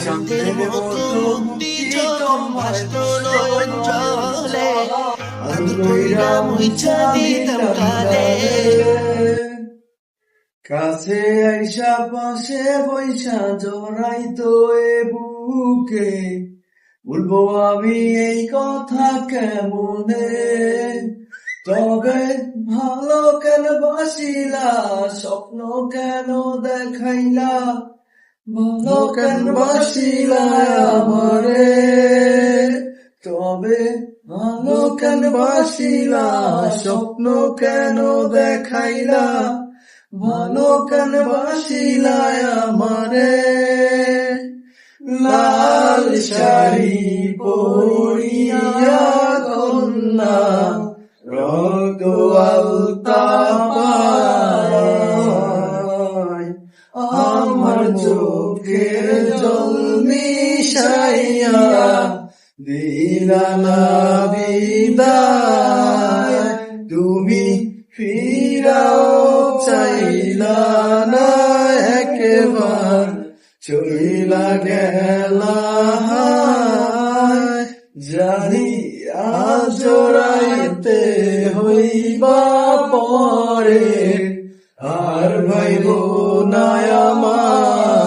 চাঁদের মতো মুক্তি যখন ভাসতো নয়ন জলে, আমি কইরা মুইছা দিতাম কালে। কাছে আইসা পাশে বৈশা জড়াইতো এ বুকে, বলবো আমি এই কথা কেমনে। তবে ভালো কেন বাসিলা, স্বপ্ন কেন দেখাইলা, ভালো কেন বাসিলা আমারে। তবে ভালো কেন বাসিলা, স্বপ্ন কেন দেখাইলা, ভালো কেন বাসিলা আমারে। লাল শাড়ি পরিয়া কন্যা রক্ত আলতা পায়, আমার চোখের জল মিশাইয়া দিলা না বিদায়। তুমি ফিরাও চাইলা না একবার, চইলা গেলা জানি আজ জড়াইতে হইবা পরে, আর ভাইব না আমার।